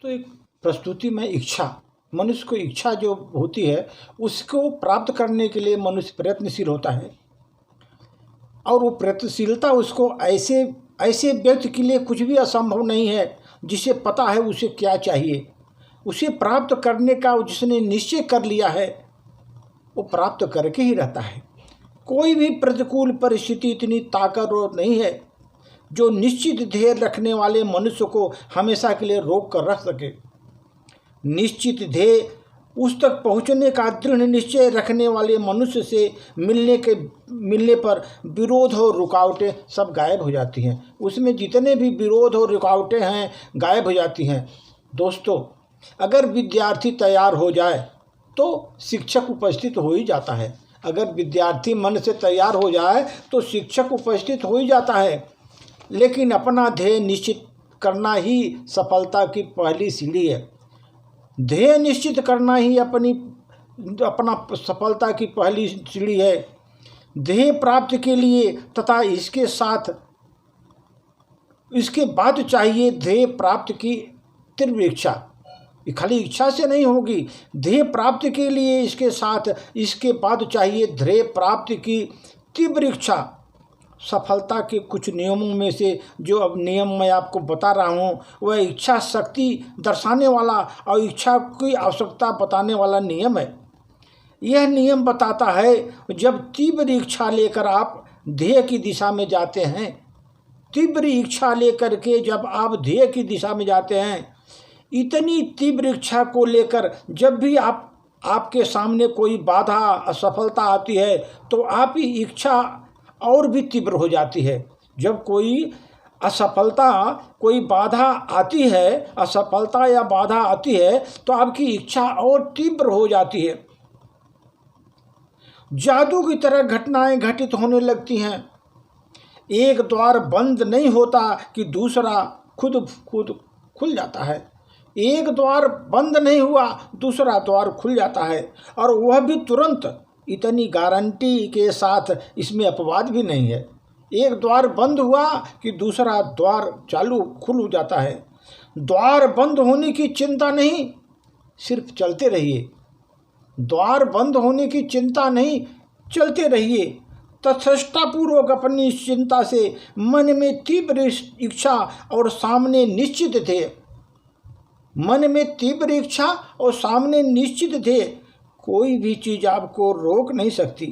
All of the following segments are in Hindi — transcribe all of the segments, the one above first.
तो एक प्रस्तुति में इच्छा, मनुष्य को इच्छा जो होती है उसको प्राप्त करने के लिए मनुष्य प्रयत्नशील होता है। और वो प्रयत्नशीलता उसको ऐसे व्यक्ति के लिए कुछ भी असंभव नहीं है जिसे पता है उसे क्या चाहिए। उसे प्राप्त करने का जिसने निश्चय कर लिया है वो प्राप्त करके ही रहता है। कोई भी प्रतिकूल परिस्थिति इतनी ताकतवर नहीं है जो निश्चित ध्येय रखने वाले मनुष्य को हमेशा के लिए रोक कर रख सके। निश्चित ध्येय उस तक पहुंचने का दृढ़ निश्चय रखने वाले मनुष्य से मिलने पर विरोध और रुकावटें सब गायब हो जाती हैं। उसमें जितने भी विरोध और रुकावटें हैं गायब हो जाती हैं। दोस्तों, अगर विद्यार्थी तैयार हो जाए तो शिक्षक उपस्थित हो ही जाता है। अगर विद्यार्थी मन से तैयार हो जाए तो शिक्षक उपस्थित हो ही जाता है। लेकिन अपना ध्येय निश्चित करना ही सफलता की पहली सीढ़ी है। ध्येय निश्चित करना ही अपना सफलता की पहली सीढ़ी है। ध्येय प्राप्ति के लिए तथा इसके बाद चाहिए ध्येय प्राप्ति की तीव्र इच्छा। खाली इच्छा से नहीं होगी। ध्येय प्राप्ति के लिए इसके बाद चाहिए ध्येय प्राप्ति की तीव्र इच्छा। सफलता के कुछ नियमों में से जो अब नियम मैं आपको बता रहा हूँ वह इच्छा शक्ति दर्शाने वाला और इच्छा की आवश्यकता बताने वाला नियम है। यह नियम बताता है जब तीव्र इच्छा लेकर आप ध्येय की दिशा में जाते हैं, तीव्र इच्छा लेकर के जब आप ध्येय की दिशा में जाते हैं, इतनी तीव्र इच्छा को लेकर जब भी आपके सामने कोई बाधा असफलता आती है तो आपकी इच्छा और भी तीव्र हो जाती है। जब कोई असफलता कोई बाधा आती है, असफलता या बाधा आती है तो आपकी इच्छा और तीव्र हो जाती है। जादू की तरह घटनाएं घटित होने लगती हैं। एक द्वार बंद नहीं होता कि दूसरा खुद खुल जाता है। एक द्वार बंद नहीं हुआ दूसरा द्वार खुल जाता है, और वह भी तुरंत। इतनी गारंटी के साथ, इसमें अपवाद भी नहीं है। एक द्वार बंद हुआ कि दूसरा द्वार खुल हो जाता है। द्वार बंद होने की चिंता नहीं, सिर्फ चलते रहिए। द्वार बंद होने की चिंता नहीं, चलते रहिए। तथापूर्वक अपनी चिंता से मन में तीव्र इच्छा और सामने निश्चित ध्येय, मन में तीव्र इच्छा और सामने निश्चित ध्येय, कोई भी चीज़ आपको रोक नहीं सकती।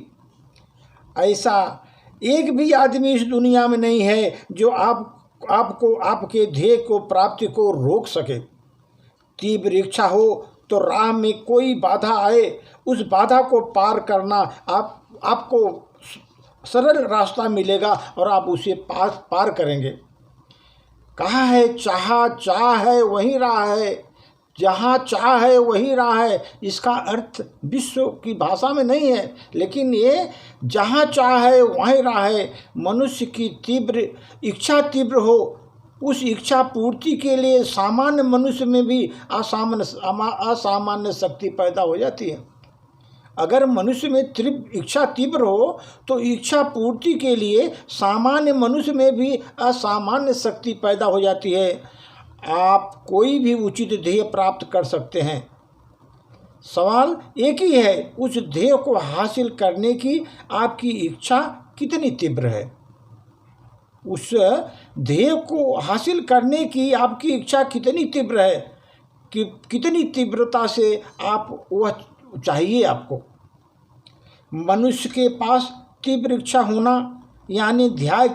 ऐसा एक भी आदमी इस दुनिया में नहीं है जो आपको आपके ध्येय को प्राप्ति को रोक सके। तीव्र इच्छा हो तो राह में कोई बाधा आए, उस बाधा को पार करना आपको सरल रास्ता मिलेगा और आप उसे पार करेंगे। कहा है चाह है वही राह है, जहाँ चाह है वही राह है। इसका अर्थ विश्व की भाषा में नहीं है, लेकिन ये जहाँ चाह है वही राह है। मनुष्य की तीव्र हो, उस इच्छा पूर्ति के लिए सामान्य मनुष्य में भी असामान्य शक्ति पैदा हो जाती है। अगर मनुष्य में इच्छा तीव्र हो तो इच्छा पूर्ति के लिए सामान्य मनुष्य में भी असामान्य शक्ति पैदा हो जाती है। आप कोई भी उचित ध्येय प्राप्त कर सकते हैं। सवाल एक ही है, उस ध्येय को हासिल करने की आपकी इच्छा कितनी तीव्र है। उस ध्येय को हासिल करने की आपकी इच्छा कितनी तीव्र है, कि कितनी तीव्रता से आप वह चाहिए आपको। मनुष्य के पास तीव्र इच्छा होना यानी ध्येय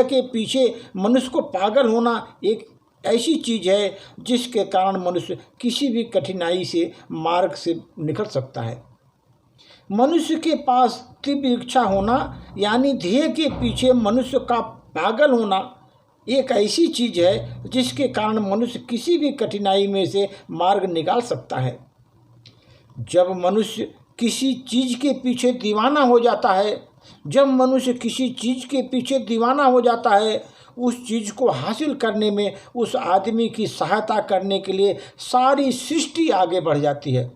के पीछे मनुष्य को पागल होना एक ऐसी चीज़ है जिसके कारण मनुष्य किसी भी कठिनाई से मार्ग से निकल सकता है। मनुष्य के पास तीव्र इच्छा होना यानी ध्येय के पीछे मनुष्य का पागल होना एक ऐसी चीज़ है जिसके कारण मनुष्य किसी भी कठिनाई में से मार्ग निकाल सकता है। जब मनुष्य किसी चीज़ के पीछे दीवाना हो जाता है, जब मनुष्य किसी चीज़ के पीछे दीवाना हो जाता है, उस चीज़ को हासिल करने में उस आदमी की सहायता करने के लिए सारी सृष्टि आगे बढ़ जाती है।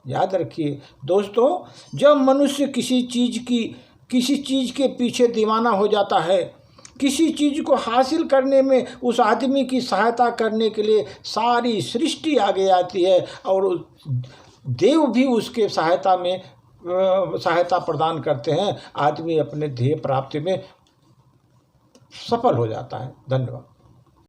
याद रखिए दोस्तों, जब मनुष्य किसी चीज़ के पीछे दीवाना हो जाता है किसी चीज़ को हासिल करने में उस आदमी की सहायता करने के लिए सारी सृष्टि आगे आती है और देव भी उसके सहायता प्रदान करते हैं। आदमी अपने ध्येय प्राप्ति में सफल हो जाता है। धन्यवाद।